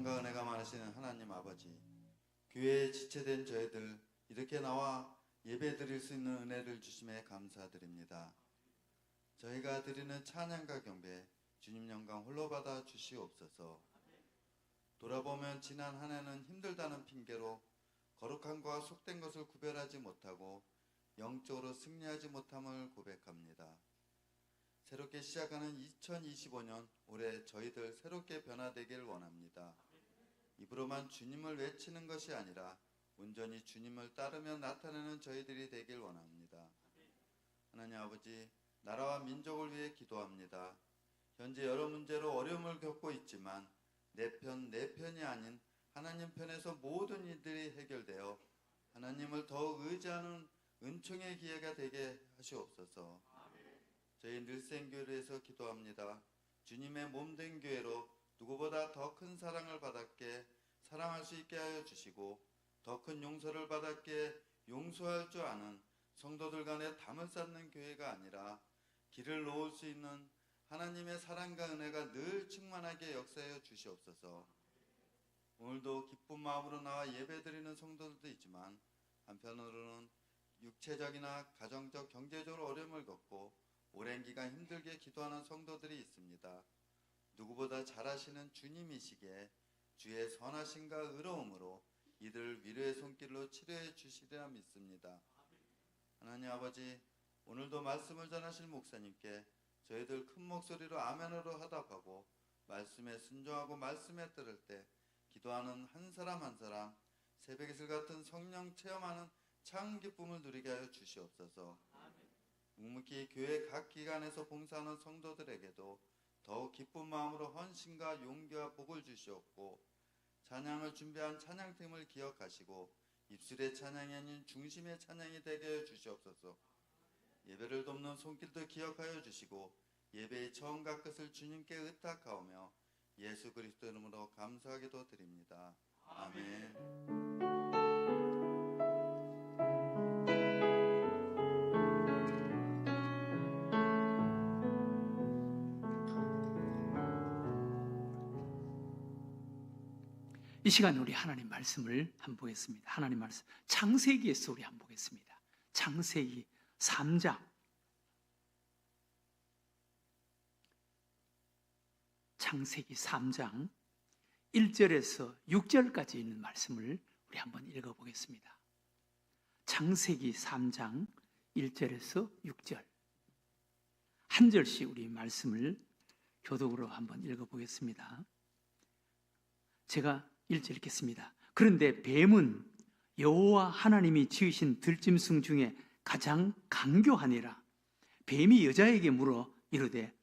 사랑과 은혜가 많으시는 하나님 아버지, 교회에 지체된 저희들 이렇게 나와 예배 드릴 수 있는 은혜를 주심에 감사드립니다. 저희가 드리는 찬양과 경배 주님 영광 홀로 받아 주시옵소서. 돌아보면 지난 한 해는 힘들다는 핑계로 거룩함과 속된 것을 구별하지 못하고 영적으로 승리하지 못함을 고백합니다. 새롭게 시작하는 2025년 올해 저희들 새롭게 변화되길 원합니다. 입으로만 주님을 외치는 것이 아니라 온전히 주님을 따르며 나타내는 저희들이 되길 원합니다. 하나님 아버지, 나라와 민족을 위해 기도합니다. 현재 여러 문제로 어려움을 겪고 있지만 내 편이 아닌 하나님 편에서 모든 일들이 해결되어 하나님을 더욱 의지하는 은총의 기회가 되게 하시옵소서. 저희 늘생교회를 위해서 기도합니다. 주님의 몸된 교회로 누구보다 더 큰 사랑을 받았게 사랑할 수 있게 하여 주시고 더 큰 용서를 받았게 용서할 줄 아는 성도들 간에 담을 쌓는 교회가 아니라 길을 놓을 수 있는 하나님의 사랑과 은혜가 늘 충만하게 역사하여 주시옵소서. 오늘도 기쁜 마음으로 나와 예배드리는 성도들도 있지만 한편으로는 육체적이나 가정적, 경제적으로 어려움을 겪고 오랜 기간 힘들게 기도하는 성도들이 있습니다. 누구보다 잘 아시는 주님이시기에 주의 선하심과 의로움으로 이들 위로의 손길로 치료해 주시리라 믿습니다. 하나님 아버지, 오늘도 말씀을 전하실 목사님께 저희들 큰 목소리로 아멘으로 화답하고 말씀에 순종하고 말씀에 따를 때 기도하는 한 사람 한 사람 새벽 이슬 같은 성령 체험하는 참 기쁨을 누리게 하여 주시옵소서. 묵묵히 교회 각 기관에서 봉사하는 성도들에게도 더욱 기쁜 마음으로 헌신과 용기와 복을 주시옵고 찬양을 준비한 찬양팀을 기억하시고 입술의 찬양이 아닌 중심의 찬양이 되게 하여 주시옵소서. 예배를 돕는 손길도 기억하여 주시고 예배의 처음과 끝을 주님께 의탁하오며 예수 그리스도 이름으로 감사하기도 드립니다. 아멘. 이 시간 우리 하나님 말씀을 한번 보겠습니다. 하나님 말씀 창세기에서 우리 한번 보겠습니다. 창세기 3장 창세기 3장 1절에서 6절까지 있는 말씀을 우리 한번 읽어보겠습니다. 창세기 3장 1절에서 6절 한 절씩 우리 말씀을 교독으로 한번 읽어보겠습니다. 제가 1절 읽겠습니다. 그런데 뱀은 여호와 하나님이 지으신 들짐승 중에 가장 강교하니라. 뱀이 여자에게 물어 이르되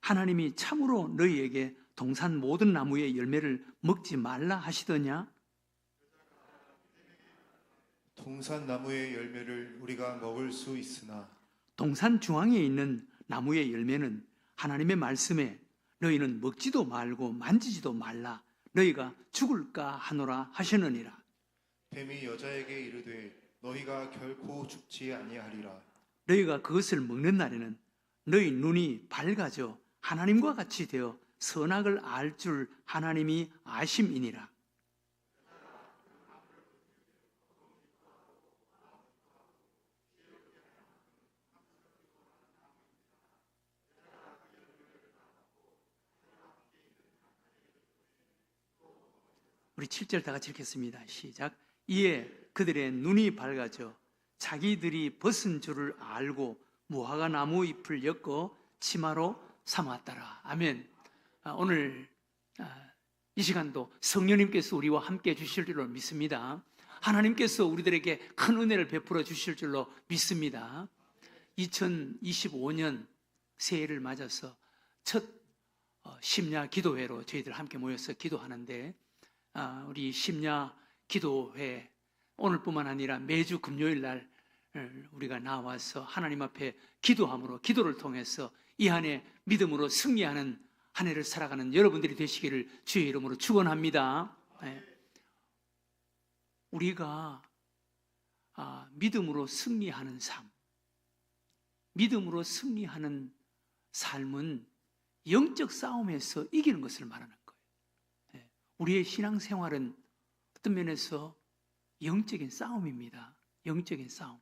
하나님이 참으로 너희에게 동산 모든 나무의 열매를 먹지 말라 하시더냐? 동산 나무의 열매를 우리가 먹을 수 있으나 동산 중앙에 있는 나무의 열매는 하나님의 말씀에 너희는 먹지도 말고 만지지도 말라 너희가 죽을까 하노라 하시느니라. 뱀이 여자에게 이르되 너희가 결코 죽지 아니하리라. 너희가 그것을 먹는 날에는 너희 눈이 밝아져 하나님과 같이 되어 선악을 알 줄 하나님이 아심이니라. 우리 7절 다 같이 읽겠습니다. 시작. 이에 그들의 눈이 밝아져 자기들이 벗은 줄을 알고 무화과 나무 잎을 엮어 치마로 삼았더라. 아멘. 오늘 이 시간도 성령님께서 우리와 함께 주실 줄로 믿습니다. 하나님께서 우리들에게 큰 은혜를 베풀어 주실 줄로 믿습니다. 2025년 새해를 맞아서 첫 심야 기도회로 저희들 함께 모여서 기도하는데 우리 심야 기도회 오늘뿐만 아니라 매주 금요일 날 우리가 나와서 하나님 앞에 기도함으로 기도를 통해서 이 한 해 믿음으로 승리하는 한 해를 살아가는 여러분들이 되시기를 주의 이름으로 축원합니다. 우리가 믿음으로 승리하는 삶, 믿음으로 승리하는 삶은 영적 싸움에서 이기는 것을 말하는 거예요. 우리의 신앙생활은 어떤 면에서 영적인 싸움입니다. 영적인 싸움.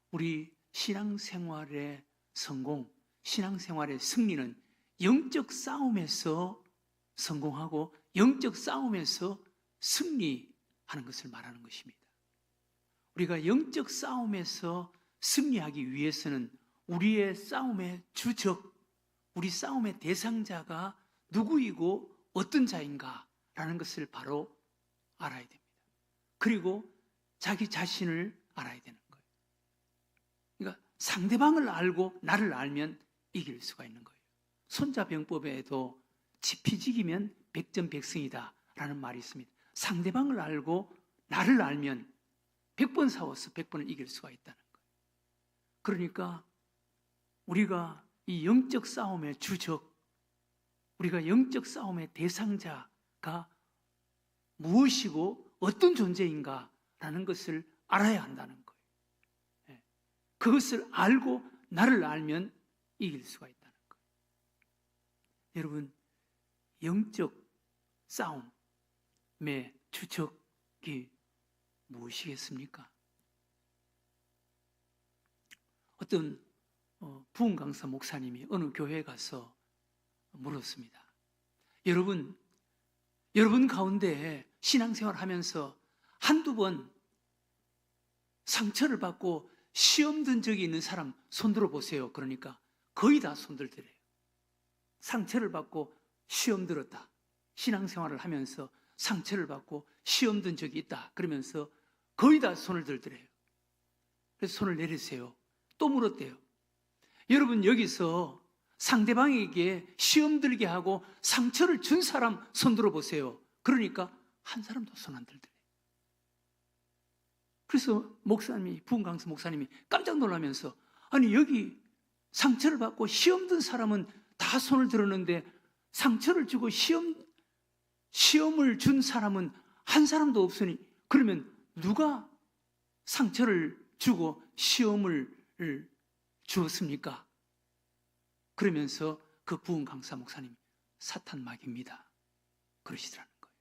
우리 신앙생활의 성공, 신앙생활의 승리는 영적 싸움에서 성공하고 영적 싸움에서 승리하는 것을 말하는 것입니다. 우리가 영적 싸움에서 승리하기 위해서는 우리의 싸움의 주적, 우리 싸움의 대상자가 누구이고 어떤 자인가라는 것을 바로 알아야 됩니다. 그리고 자기 자신을 알아야 되는 거예요. 그러니까 상대방을 알고 나를 알면 이길 수가 있는 거예요. 손자병법에도 지피지기면 백전백승이다 라는 말이 있습니다. 상대방을 알고 나를 알면 100번 싸워서 100번을 이길 수가 있다는 거예요. 그러니까 우리가 이 영적 싸움의 주적, 우리가 영적 싸움의 대상자가 무엇이고 어떤 존재인가라는 것을 알아야 한다는 거예요. 그것을 알고 나를 알면 이길 수가 있다는 거예요. 여러분, 영적 싸움의 주적이 무엇이겠습니까? 어떤 부흥 강사 목사님이 어느 교회에 가서 물었습니다. 여러분 가운데 신앙생활 하면서 한두 번 상처를 받고 시험 든 적이 있는 사람 손들어 보세요. 그러니까 거의 다 손들더래요. 상처를 받고 시험 들었다. 신앙생활을 하면서 상처를 받고 시험 든 적이 있다. 그러면서 거의 다 손을 들더래요. 그래서 손을 내리세요. 또 물었대요. 여러분 여기서 상대방에게 시험 들게 하고 상처를 준 사람 손들어 보세요. 그러니까 한 사람도 손 안 들더래요. 그래서 목사님이, 부흥 강사 목사님이 깜짝 놀라면서, 아니 여기 상처를 받고 시험 든 사람은 다 손을 들었는데 상처를 주고 시험을 준 사람은 한 사람도 없으니 그러면 누가 상처를 주고 시험을 주었습니까? 그러면서 그 부흥 강사 목사님, 사탄 마귀입니다 그러시더라는 거예요.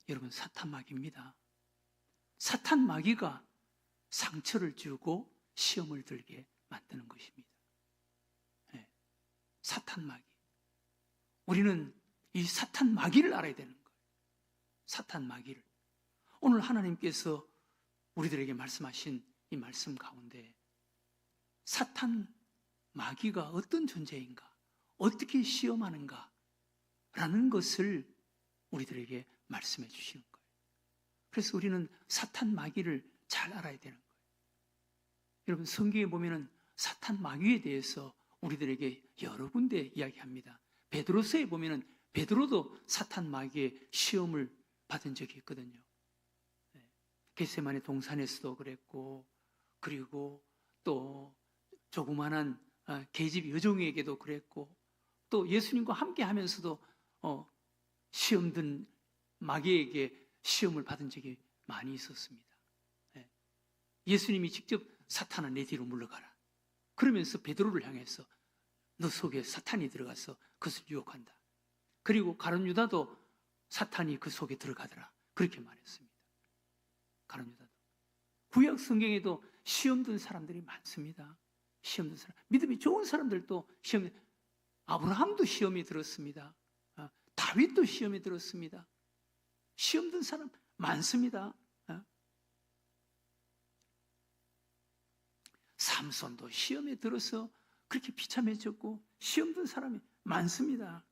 여러분, 사탄 마귀입니다. 사탄 마귀가 상처를 주고 시험을 들게 만드는 것입니다. 네. 사탄 마귀. 우리는 이 사탄 마귀를 알아야 되는 거예요. 사탄 마귀를. 오늘 하나님께서 우리들에게 말씀하신 이 말씀 가운데 사탄 마귀가 어떤 존재인가, 어떻게 시험하는가 라는 것을 우리들에게 말씀해 주시는 거예요. 그래서 우리는 사탄 마귀를 잘 알아야 되는 거예요. 여러분, 성경에 보면은 사탄 마귀에 대해서 우리들에게 여러 군데 이야기합니다. 베드로서에 보면은 베드로도 사탄 마귀의 시험을 받은 적이 있거든요. 겟세마네 동산에서도 그랬고, 그리고 또 조그만한 계집 여종에게도 그랬고, 또 예수님과 함께 하면서도 시험 든 마귀에게 시험을 받은 적이 많이 있었습니다. 예수님이 직접 사탄아 내 뒤로 물러가라. 그러면서 베드로를 향해서 너 속에 사탄이 들어가서 그것을 유혹한다. 그리고 가룟 유다도 사탄이 그 속에 들어가더라. 그렇게 말했습니다. 가룟 유다도. 구약 성경에도 시험 든 사람들이 많습니다. 시험 든 사람. 믿음이 좋은 사람들도 아브라함도 시험이 들었습니다. 다윗도 시험이 들었습니다. 시험 든 사람 많습니다. 삼손도 시험에 들어서 그렇게 비참해졌고 시험 든 사람이 많습니다.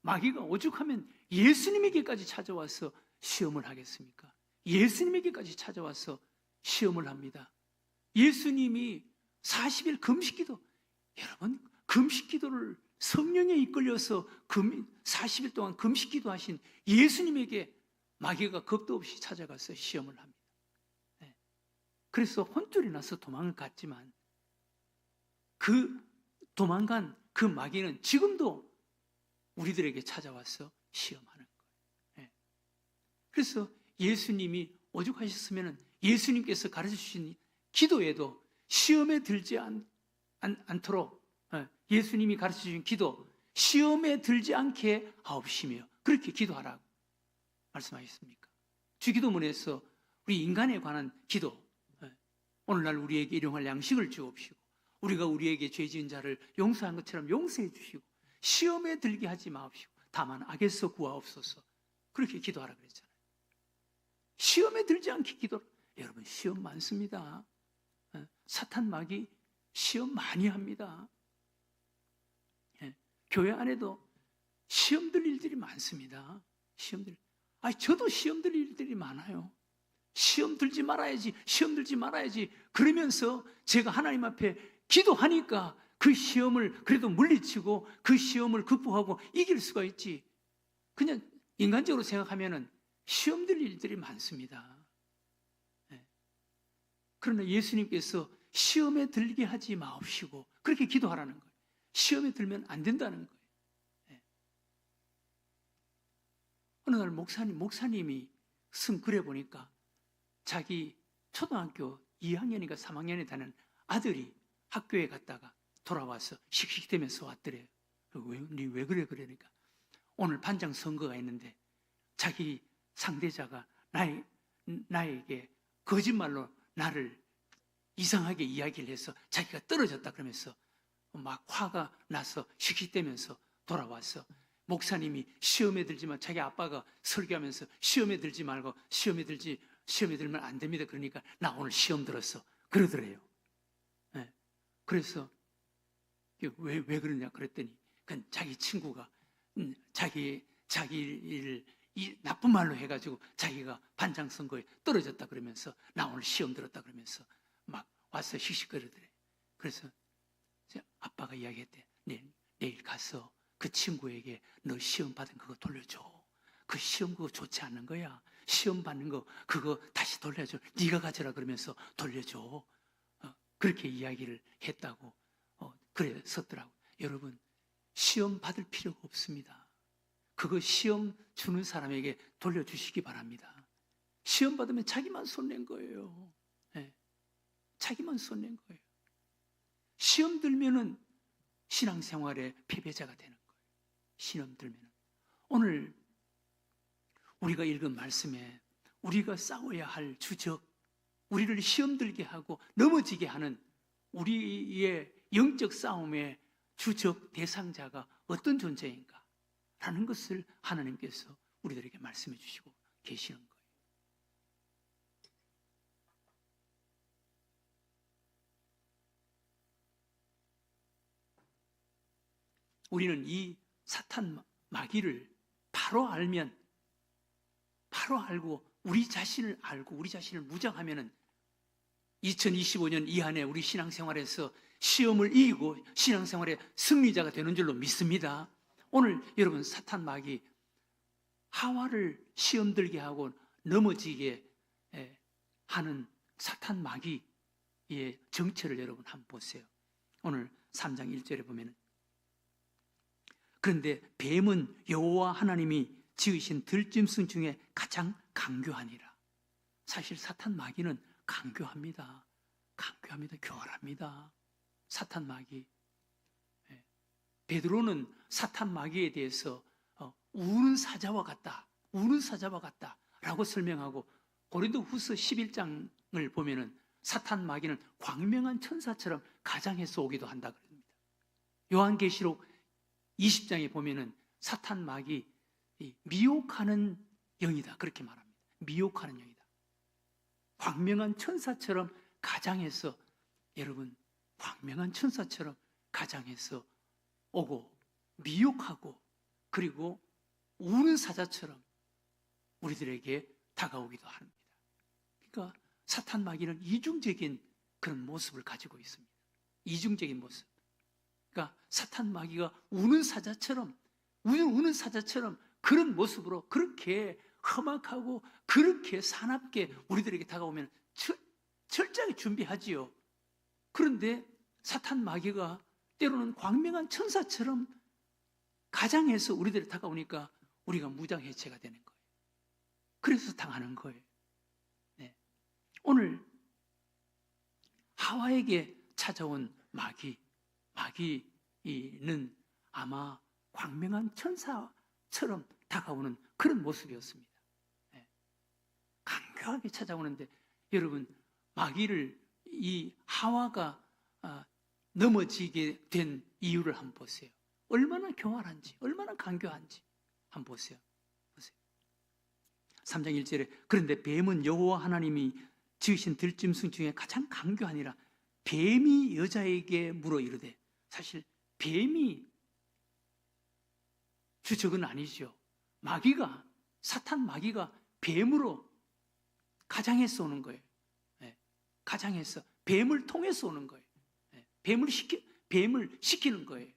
마귀가 오죽하면 예수님에게까지 찾아와서 시험을 하겠습니까? 예수님에게까지 찾아와서 시험을 합니다. 예수님이 40일 금식기도, 여러분 금식기도를 성령에 이끌려서 40일 동안 금식기도 하신 예수님에게 마귀가 겁도 없이 찾아가서 시험을 합니다. 그래서 혼쭐이 나서 도망을 갔지만 그 도망간 그 마귀는 지금도 우리들에게 찾아와서 시험하는 거예요. 그래서 예수님이 오죽하셨으면 예수님께서 가르쳐 주신 기도에도 시험에 들지 않도록 예수님이 가르쳐 주신 기도, 시험에 들지 않게 하옵시며 그렇게 기도하라고 말씀하셨습니까? 주기도문에서 우리 인간에 관한 기도, 오늘날 우리에게 일용할 양식을 주옵시고 우리가 우리에게 죄 지은 자를 용서한 것처럼 용서해 주시고 시험에 들게 하지 마옵시고 다만 악에서 구하옵소서 그렇게 기도하라 그랬잖아요. 시험에 들지 않게 기도. 여러분 시험 많습니다. 사탄 마귀 시험 많이 합니다. 교회 안에도 시험 들 일들이 많습니다. 저도 시험 들 일들이 많아요. 시험 들지 말아야지, 시험 들지 말아야지. 그러면서 제가 하나님 앞에 기도하니까 그 시험을 그래도 물리치고 그 시험을 극복하고 이길 수가 있지. 그냥 인간적으로 생각하면은 시험 들 일들이 많습니다. 그러나 예수님께서 시험에 들게 하지 마옵시고 그렇게 기도하라는 거예요. 시험에 들면 안 된다는 거예요. 어느 날 목사님이 쓴 글에 보니까 자기 초등학교 2학년인가 3학년에 다니는 아들이 학교에 갔다가 돌아와서 씩씩대면서 왔더래요. 왜 그래? 그러니까 오늘 반장 선거가 있는데 자기 상대자가 나에게 거짓말로 나를 이상하게 이야기를 해서 자기가 떨어졌다 그러면서 막 화가 나서 씩씩대면서 돌아왔어. 목사님이 시험에 들지만 자기 아빠가 설교하면서 시험에 들지 말고 시험에 들면 안 됩니다. 그러니까 나 오늘 시험 들었어. 그러더래요. 그래서 왜 그러냐 그랬더니 그건 자기 친구가 자기를 이 나쁜 말로 해가지고 자기가 반장 선거에 떨어졌다 그러면서 나 오늘 시험 들었다 그러면서 막 와서 씩씩거리더래. 그래서 아빠가 이야기했대. 내일 가서 그 친구에게 너 시험 받은 그거 돌려줘. 그 시험 그거 좋지 않은 거야. 시험 받는 거 그거 다시 돌려줘. 네가 가져라 그러면서 돌려줘. 그렇게 이야기를 했다고 그래 썼더라고. 여러분 시험 받을 필요가 없습니다. 그거 시험 주는 사람에게 돌려주시기 바랍니다. 시험 받으면 자기만 손낸 거예요. 자기만 손낸 거예요. 시험 들면은 신앙생활의 패배자가 되는 거예요. 시험 들면은. 오늘 우리가 읽은 말씀에 우리가 싸워야 할 주적, 우리를 시험 들게 하고 넘어지게 하는 우리의 영적 싸움의 주적 대상자가 어떤 존재인가? 라는 것을 하나님께서 우리들에게 말씀해 주시고 계시는 거예요. 우리는 이 사탄 마귀를 바로 알고 우리 자신을 알고 우리 자신을 무장하면은 2025년 이 한 해 우리 신앙생활에서 시험을 이기고 신앙생활의 승리자가 되는 줄로 믿습니다. 오늘 여러분 사탄 마귀 하와를 시험 들게 하고 넘어지게 하는 사탄 마귀의 정체를 여러분 한번 보세요. 오늘 3장 1절에 보면 그런데 뱀은 여호와 하나님이 지으신 들짐승 중에 가장 강교하니라. 사실 사탄 마귀는 강교합니다. 교활합니다. 사탄 마귀. 베드로는 사탄 마귀에 대해서 우는 사자와 같다라고 설명하고 고린도후서 11장을 보면은 사탄 마귀는 광명한 천사처럼 가장해서 오기도 한다 그럽니다. 요한계시록 20장에 보면은 사탄 마귀 미혹하는 영이다 그렇게 말합니다. 미혹하는 영이다. 광명한 천사처럼 가장해서 여러분 광명한 천사처럼 가장해서 오고 미혹하고 그리고 우는 사자처럼 우리들에게 다가오기도 합니다. 그러니까 사탄 마귀는 이중적인 그런 모습을 가지고 있습니다. 이중적인 모습. 그러니까 사탄 마귀가 우는 사자처럼 그런 모습으로 그렇게 험악하고 그렇게 사납게 우리들에게 다가오면 철저하게 준비하지요. 그런데 사탄 마귀가 때로는 광명한 천사처럼 가장해서 우리들이 다가오니까 우리가 무장해체가 되는 거예요. 그래서 당하는 거예요. 오늘 하와에게 찾아온 마귀는 아마 광명한 천사처럼 다가오는 그런 모습이었습니다. 강경하게 찾아오는데 여러분, 마귀를 이 하와가 넘어지게 된 이유를 한번 보세요. 얼마나 교활한지, 얼마나 강교한지 한번 보세요. 3장 1절에 그런데 뱀은 여호와 하나님이 지으신 들짐승 중에 가장 강교하니라. 뱀이 여자에게 물어 이르되, 사실 뱀이 주적은 아니죠. 마귀가, 사탄 마귀가 뱀으로 가장해서 오는 거예요. 가장해서 뱀을 통해서 오는 거예요. 뱀을 시키는 거예요.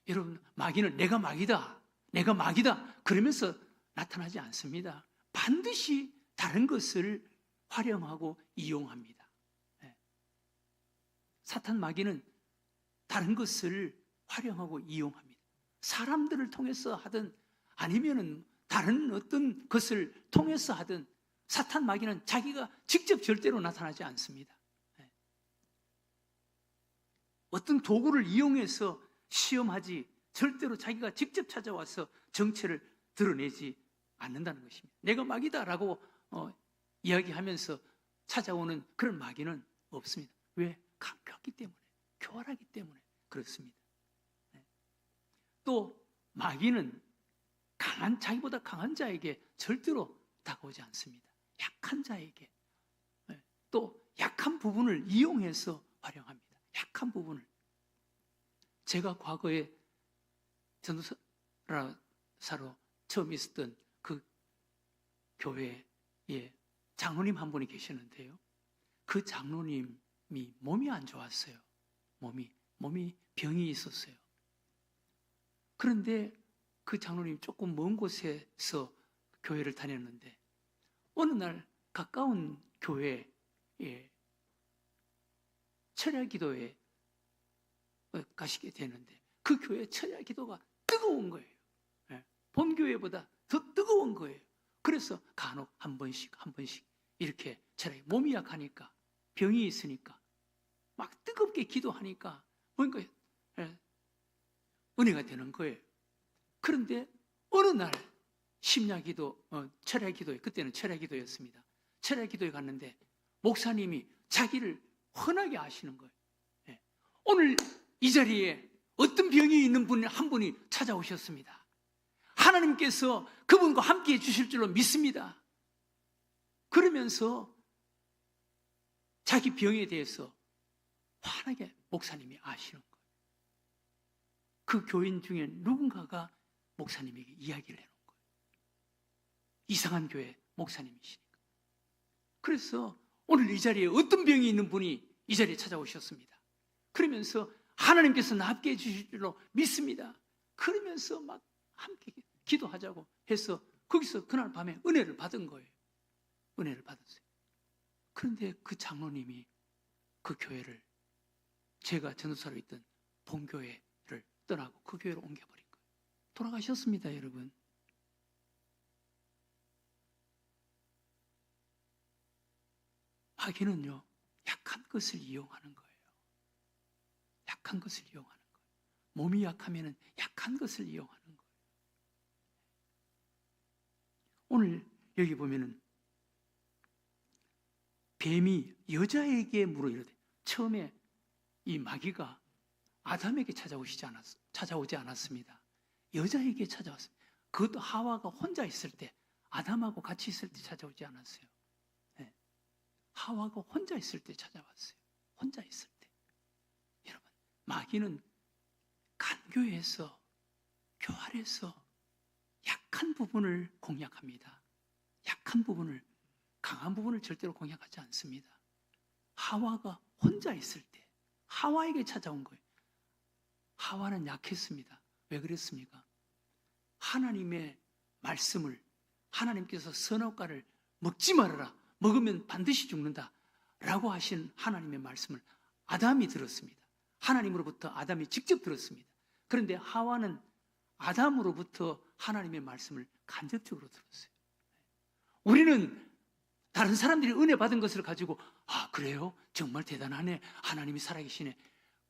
여러분, 마귀는 내가 마귀다, 내가 마귀다 그러면서 나타나지 않습니다. 반드시 다른 것을 활용하고 이용합니다. 사탄 마귀는 다른 것을 활용하고 이용합니다. 사람들을 통해서 하든 아니면은 다른 어떤 것을 통해서 하든 사탄 마귀는 자기가 직접 절대로 나타나지 않습니다. 어떤 도구를 이용해서 시험하지 절대로 자기가 직접 찾아와서 정체를 드러내지 않는다는 것입니다. 내가 마귀다라고 이야기하면서 찾아오는 그런 마귀는 없습니다. 왜? 강력하기 때문에, 교활하기 때문에 그렇습니다. 또 마귀는 자기보다 강한 자에게 절대로 다가오지 않습니다. 약한 자에게, 또 약한 부분을 이용해서 활용합니다. 약한 부분을. 제가 과거에 전도사로 처음 있었던 그 교회에 장로님 한 분이 계시는데요. 그 장로님이 몸이 안 좋았어요. 몸이 병이 있었어요. 그런데 그 장로님 조금 먼 곳에서 교회를 다녔는데 어느 날 가까운 교회에 철야 기도에 가시게 되는데 그 교회 철야 기도가 뜨거운 거예요. 본 교회보다 더 뜨거운 거예요. 그래서 간혹 한 번씩 이렇게 철야, 몸이 약하니까, 병이 있으니까 막 뜨겁게 기도하니까 뭔가 은혜가 되는 거예요. 그런데 어느 날 심야 기도, 철야 기도에, 그때는 철야 기도였습니다. 철야 기도에 갔는데 목사님이 자기를 훤하게 아시는 거예요. 오늘 이 자리에 어떤 병이 있는 분 한 분이 찾아오셨습니다. 하나님께서 그분과 함께 해주실 줄로 믿습니다. 그러면서 자기 병에 대해서 환하게 목사님이 아시는 거예요. 그 교인 중에 누군가가 목사님에게 이야기를 해놓은 거예요. 이상한 교회 목사님이시니까. 그래서 오늘 이 자리에 어떤 병이 있는 분이 이 자리에 찾아오셨습니다. 그러면서 하나님께서 낫게 해주실 줄로 믿습니다. 그러면서 막 함께 기도하자고 해서 거기서 그날 밤에 은혜를 받은 거예요. 은혜를 받았어요. 그런데 그 장로님이 그 교회를, 제가 전도사로 있던 본교회를 떠나고 그 교회로 옮겨버린 거예요. 돌아가셨습니다, 여러분. 마귀는요, 약한 것을 이용하는 거예요. 약한 것을 이용하는 거예요. 몸이 약하면 약한 것을 이용하는 거예요. 오늘 여기 보면은 뱀이 여자에게 물어 이르되, 처음에 이 마귀가 아담에게 찾아오지 않았습니다. 여자에게 찾아왔습니다. 그것도 하와가 혼자 있을 때, 아담하고 같이 있을 때 찾아오지 않았어요. 하와가 혼자 있을 때 찾아왔어요. 혼자 있을 때. 여러분, 마귀는 간교해서, 교활해서 약한 부분을 공략합니다. 약한 부분을, 강한 부분을 절대로 공략하지 않습니다. 하와가 혼자 있을 때 하와에게 찾아온 거예요. 하와는 약했습니다. 왜 그랬습니까? 하나님의 말씀을, 하나님께서 선악과를 먹지 말아라, 먹으면 반드시 죽는다 라고 하신 하나님의 말씀을 아담이 들었습니다. 하나님으로부터 아담이 직접 들었습니다. 그런데 하와는 아담으로부터 하나님의 말씀을 간접적으로 들었어요. 우리는 다른 사람들이 은혜 받은 것을 가지고, 아, 그래요? 정말 대단하네, 하나님이 살아계시네,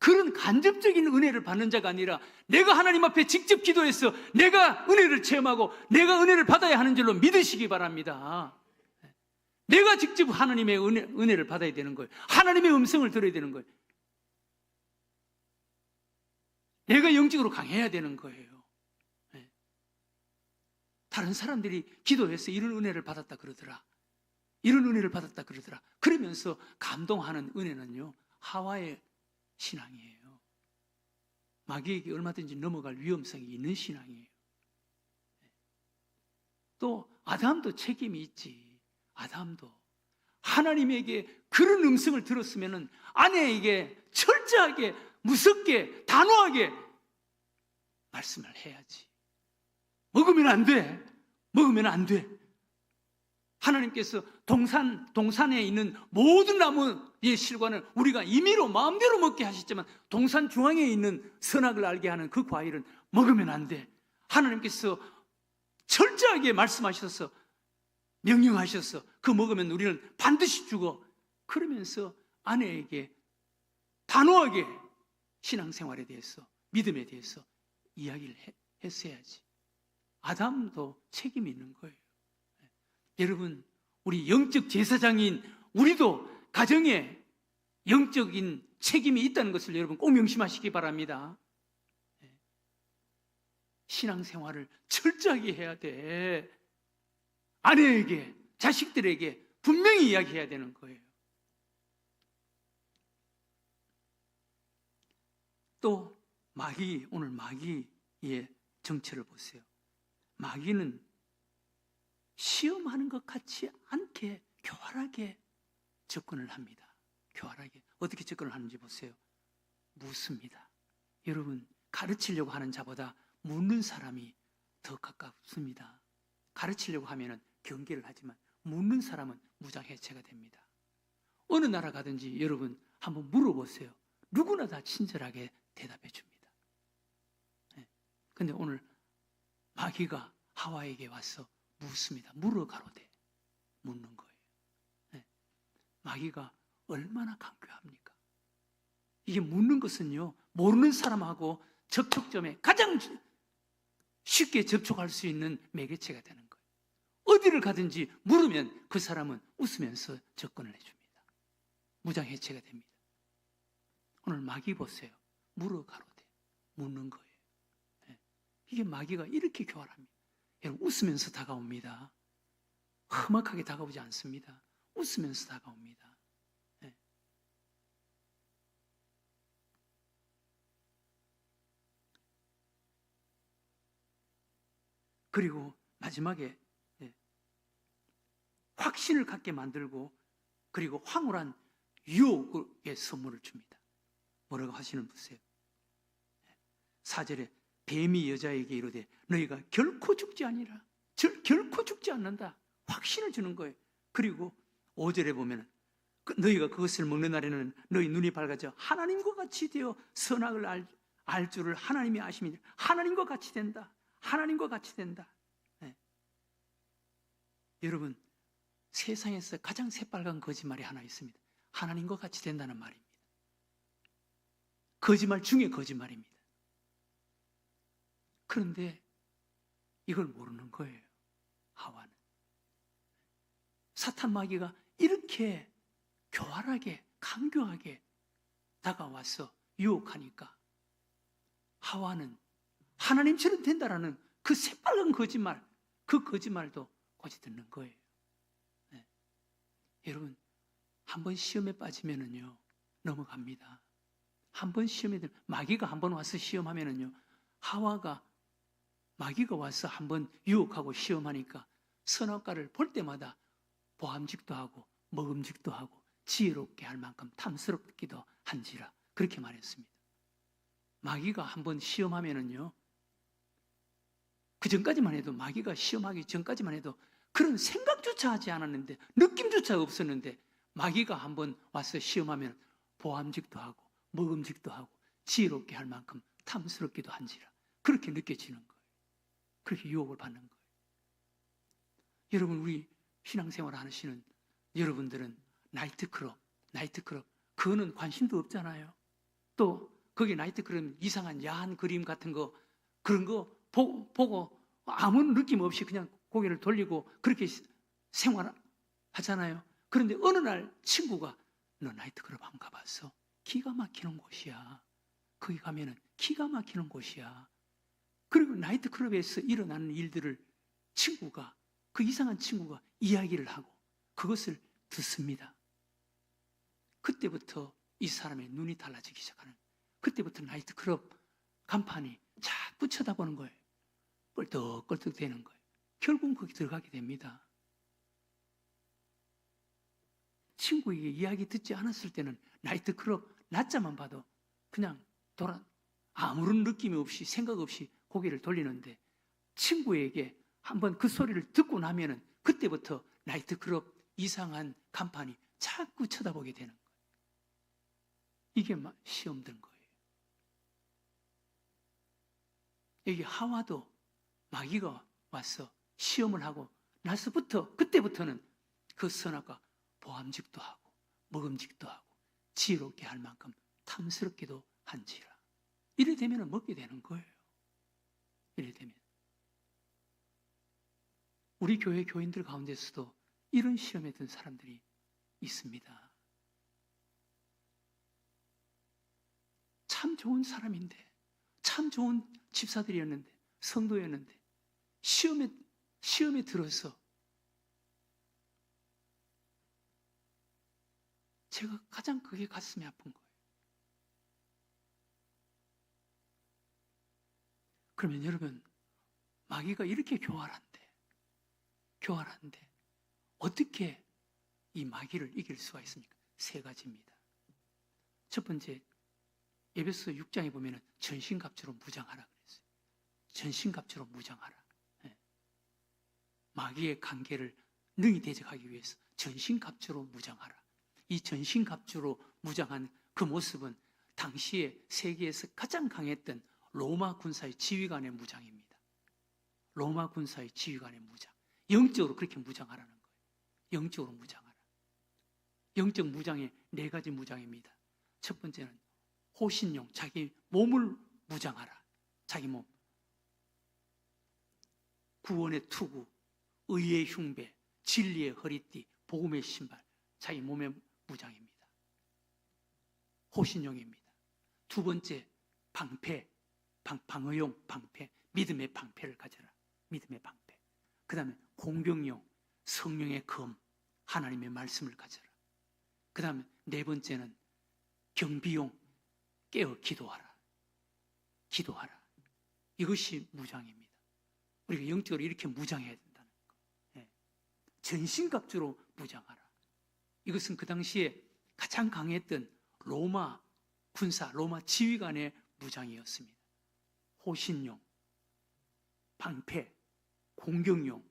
그런 간접적인 은혜를 받는 자가 아니라 내가 하나님 앞에 직접 기도해서 내가 은혜를 체험하고 내가 은혜를 받아야 하는 줄로 믿으시기 바랍니다. 내가 직접 하나님의 은혜를 받아야 되는 거예요. 하나님의 음성을 들어야 되는 거예요. 내가 영적으로 강해야 되는 거예요. 다른 사람들이 기도해서 이런 은혜를 받았다 그러더라. 이런 은혜를 받았다 그러더라. 그러면서 감동하는 은혜는요, 하와의 신앙이에요. 마귀에게 얼마든지 넘어갈 위험성이 있는 신앙이에요. 또 아담도 책임이 있지. 아담도 하나님에게 그런 음성을 들었으면 아내에게 철저하게, 무섭게, 단호하게 말씀을 해야지. 먹으면 안 돼. 먹으면 안 돼. 하나님께서 동산에 있는 모든 나무의 실과는 우리가 임의로 마음대로 먹게 하셨지만 동산 중앙에 있는 선악을 알게 하는 그 과일은 먹으면 안 돼. 하나님께서 철저하게 말씀하셔서 명령하셔서 그 먹으면 우리는 반드시 죽어. 그러면서 아내에게 단호하게 신앙생활에 대해서, 믿음에 대해서 이야기를 했어야지. 아담도 책임이 있는 거예요. 여러분, 우리 영적 제사장인 우리도 가정에 영적인 책임이 있다는 것을 여러분 꼭 명심하시기 바랍니다. 신앙생활을 철저하게 해야 돼. 아내에게, 자식들에게 분명히 이야기해야 되는 거예요. 또 오늘 마귀의 정체를 보세요. 마귀는 시험하는 것 같지 않게 교활하게 접근을 합니다. 교활하게. 어떻게 접근을 하는지 보세요. 묻습니다. 여러분, 가르치려고 하는 자보다 묻는 사람이 더 가깝습니다. 가르치려고 하면 경계를 하지만 묻는 사람은 무장해체가 됩니다. 어느 나라 가든지 여러분 한번 물어보세요. 누구나 다 친절하게 대답해 줍니다. 그런데 오늘 마귀가 하와에게 와서 묻습니다. 물어 가로되 묻는 거예요. 마귀가 얼마나 강교합니까? 이게 묻는 것은요, 모르는 사람하고 접촉점에 가장 쉽게 접촉할 수 있는 매개체가 되는 거예요. 어디를 가든지 물으면 그 사람은 웃으면서 접근을 해줍니다. 무장해체가 됩니다. 오늘 마귀 보세요. 물어 가로되 묻는 거예요. 이게 마귀가 이렇게 교활합니다. 여러분, 웃으면서 다가옵니다. 험악하게 다가오지 않습니다. 웃으면서 다가옵니다. 그리고 마지막에 확신을 갖게 만들고 그리고 황홀한 유혹의 선물을 줍니다. 뭐라고 하시는 보세요. 4절에 뱀이 여자에게 이르되 너희가 결코 죽지 아니라 결코 죽지 않는다. 확신을 주는 거예요. 그리고 5절에 보면 너희가 그것을 먹는 날에는 너희 눈이 밝아져 하나님과 같이 되어 선악을 알 줄을 하나님이 아심이니 하나님과 같이 된다. 하나님과 같이 된다. 여러분, 세상에서 가장 새빨간 거짓말이 하나 있습니다. 하나님과 같이 된다는 말입니다. 거짓말 중에 거짓말입니다. 그런데 이걸 모르는 거예요. 하와는. 사탄 마귀가 이렇게 교활하게, 강교하게 다가와서 유혹하니까 하와는 하나님처럼 된다라는 그 새빨간 거짓말, 그 거짓말도 고지 듣는 거예요. 여러분, 한번 시험에 빠지면은요, 넘어갑니다. 한번 시험에 마귀가 한번 와서 시험하면은요, 하와가 마귀가 와서 한번 유혹하고 시험하니까 선악과를 볼 때마다 보암직도 하고 먹음직도 하고 지혜롭게 할 만큼 탐스럽기도 한지라 그렇게 말했습니다. 마귀가 한번 시험하면은요, 그 전까지만 해도 마귀가 시험하기 전까지만 해도 그런 생각조차 하지 않았는데 느낌조차 없었는데 마귀가 한번 와서 시험하면 보암직도 하고 먹음직도 하고 지혜롭게 할 만큼 탐스럽기도 한지라 그렇게 느껴지는 거예요. 그렇게 유혹을 받는 거예요. 여러분, 우리 신앙생활 하시는 여러분들은 나이트클럽 그거는 관심도 없잖아요. 또 거기 나이트클럽 이상한 야한 그림 같은 거 그런 거 보고 아무 느낌 없이 그냥 고개를 돌리고 그렇게 생활하잖아요. 그런데 어느 날 친구가 너 나이트클럽 한번 가봤어? 기가 막히는 곳이야. 거기 가면은 기가 막히는 곳이야. 그리고 나이트클럽에서 일어나는 일들을 친구가 그 이상한 친구가 이야기를 하고 그것을 듣습니다. 그때부터 이 사람의 눈이 달라지기 시작하는 거예요. 그때부터 나이트클럽 간판이 자꾸 쳐다보는 거예요. 껄떡껄떡 되는 거예요. 결국은 거기 들어가게 됩니다. 친구에게 이야기 듣지 않았을 때는 나이트클럽 낮자만 봐도 그냥 아무런 느낌이 없이 생각 없이 고개를 돌리는데 친구에게 한번 그 소리를 듣고 나면은 그때부터 나이트클럽 이상한 간판이 자꾸 쳐다보게 되는 거예요. 이게 시험 든 거예요. 여기 하와도 마귀가 와서 시험을 하고 나서부터 그때부터는 그 선악과 보암직도 하고 먹음직도 하고 지혜롭게 할 만큼 탐스럽기도 한지라. 이래 되면 먹게 되는 거예요. 이래 되면 우리 교회 교인들 가운데서도 이런 시험에 든 사람들이 있습니다. 참 좋은 사람인데 참 좋은 집사들이었는데 성도였는데 시험에 들어서 제가 가장 그게 가슴이 아픈 거예요. 그러면 여러분 마귀가 이렇게 교활한데 어떻게 이 마귀를 이길 수가 있습니까? 세 가지입니다. 첫 번째 에베소 6장에 보면 전신갑주로 무장하라 그랬어요. 전신갑주로 무장하라. 네. 마귀의 관계를 능히 대적하기 위해서 전신갑주로 무장하라. 이 전신갑주로 무장한 그 모습은 당시에 세계에서 가장 강했던 로마 군사의 지휘관의 무장입니다. 로마 군사의 지휘관의 무장. 영적으로 그렇게 무장하라는 거예요. 영적으로 무장하라. 영적 무장의 네 가지 무장입니다. 첫 번째는 호신용, 자기 몸을 무장하라. 자기 몸. 구원의 투구, 의의 흉배, 진리의 허리띠, 복음의 신발. 자기 몸의 무장입니다. 호신용입니다. 두 번째, 방패, 방어용 방패, 믿음의 방패를 가져라. 믿음의 방패. 그 다음에 공병용, 성령의 검, 하나님의 말씀을 가져라. 그 다음에 네 번째는 경비용, 깨어 기도하라. 기도하라. 이것이 무장입니다. 우리가 영적으로 이렇게 무장해야 된다는 거. 네. 전신갑주로 무장하라. 이것은 그 당시에 가장 강했던 로마 군사, 로마 지휘관의 무장이었습니다. 호신용, 방패, 공격용,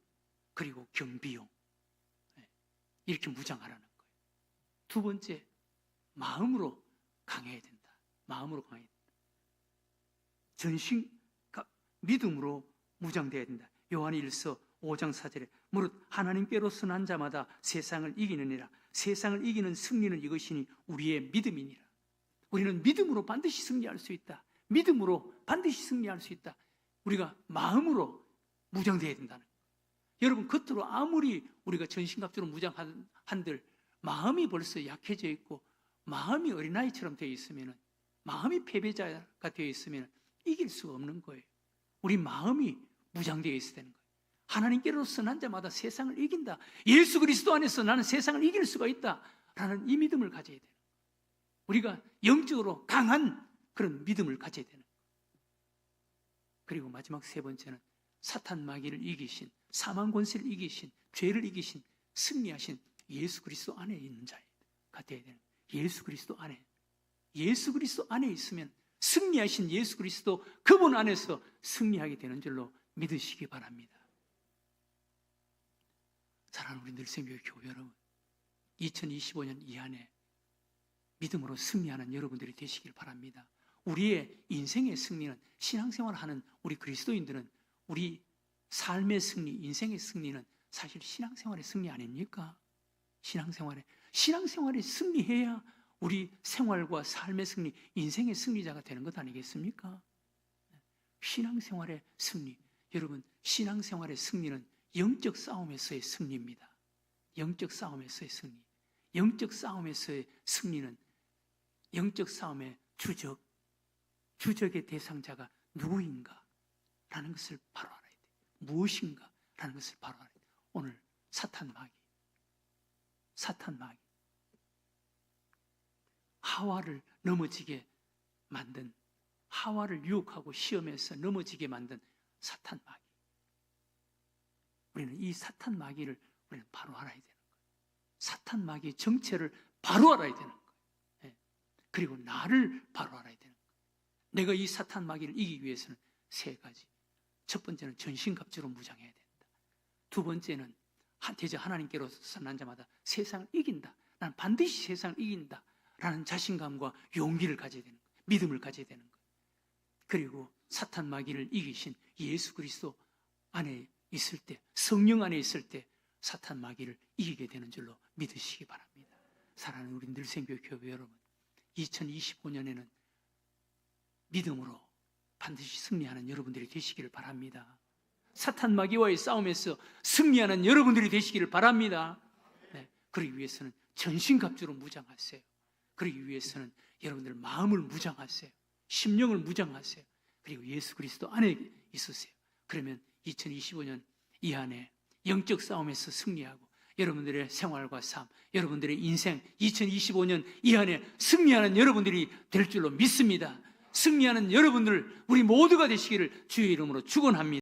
그리고 경비용. 네. 이렇게 무장하라는 거예요. 두 번째, 마음으로 강해야 된다. 마음으로 강해야 된다. 믿음으로 무장되어야 된다. 요한일서 5장 4절에 무릇 하나님께로서 난 자마다 세상을 이기느니라. 세상을 이기는 승리는 이것이니 우리의 믿음이니라. 우리는 믿음으로 반드시 승리할 수 있다. 믿음으로 반드시 승리할 수 있다. 우리가 마음으로 무장되어야 된다는 거예요. 여러분 겉으로 아무리 우리가 전신갑주로 무장한들 마음이 벌써 약해져 있고 마음이 어린아이처럼 되어 있으면 마음이 패배자가 되어 있으면 이길 수가 없는 거예요. 우리 마음이 무장되어 있어야 되는 거예요. 하나님께로서 난 자마다 세상을 이긴다. 예수 그리스도 안에서 나는 세상을 이길 수가 있다. 라는 이 믿음을 가져야 되는 거예요. 우리가 영적으로 강한 그런 믿음을 가져야 되는 거예요. 그리고 마지막 세 번째는 사탄 마귀를 이기신, 사망 권세를 이기신, 죄를 이기신, 승리하신 예수 그리스도 안에 있는 자가 되어야 되는 거예요. 예수 그리스도 안에. 예수 그리스도 안에 있으면 승리하신 예수 그리스도 그분 안에서 승리하게 되는 줄로 믿으시기 바랍니다. 사랑하는 우리 늘생교회 교회 여러분, 2025년 이 안에 믿음으로 승리하는 여러분들이 되시길 바랍니다. 우리의 인생의 승리는, 신앙생활하는 우리 그리스도인들은 우리 삶의 승리, 인생의 승리는 사실 신앙생활의 승리 아닙니까? 신앙생활에 승리해야 우리 생활과 삶의 승리, 인생의 승리자가 되는 것 아니겠습니까? 신앙생활의 승리, 여러분, 신앙생활의 승리는 영적 싸움에서의 승리입니다. 영적 싸움에서의 승리. 영적 싸움에서의 승리는 영적 싸움의 주적의 대상자가 누구인가? 라는 것을 바로 알아야 돼요. 무엇인가? 라는 것을 바로 알아야 돼요. 오늘 사탄 마귀. 하와를 넘어지게 만든, 하와를 유혹하고 시험해서 넘어지게 만든 사탄 마귀. 우리는 이 사탄 마귀를 우리는 바로 알아야 되는 거예요. 사탄 마귀의 정체를 바로 알아야 되는 거예요. 예. 그리고 나를 바로 알아야 되는 거예요. 내가 이 사탄 마귀를 이기기 위해서는 세 가지. 첫 번째는 전신갑주로 무장해야 된다. 두 번째는 대저 하나님께로서 난 자마다 세상을 이긴다. 난 반드시 세상을 이긴다. 라는 자신감과 용기를 가져야 되는 거예요. 믿음을 가져야 되는 거예요. 그리고 사탄 마귀를 이기신 예수 그리스도 안에 있을 때, 성령 안에 있을 때 사탄 마귀를 이기게 되는 줄로 믿으시기 바랍니다. 사랑하는 우리 늘생교 교회 여러분, 2025년에는 믿음으로 반드시 승리하는 여러분들이 되시기를 바랍니다. 사탄 마귀와의 싸움에서 승리하는 여러분들이 되시기를 바랍니다. 네, 그러기 위해서는 전신갑주로 무장하세요. 그러기 위해서는 여러분들 마음을 무장하세요. 심령을 무장하세요. 그리고 예수 그리스도 안에 있으세요. 그러면 2025년 이 안에 영적 싸움에서 승리하고 여러분들의 생활과 삶, 여러분들의 인생 2025년 이 안에 승리하는 여러분들이 될 줄로 믿습니다. 승리하는 여러분들, 우리 모두가 되시기를 주의 이름으로 축원합니다.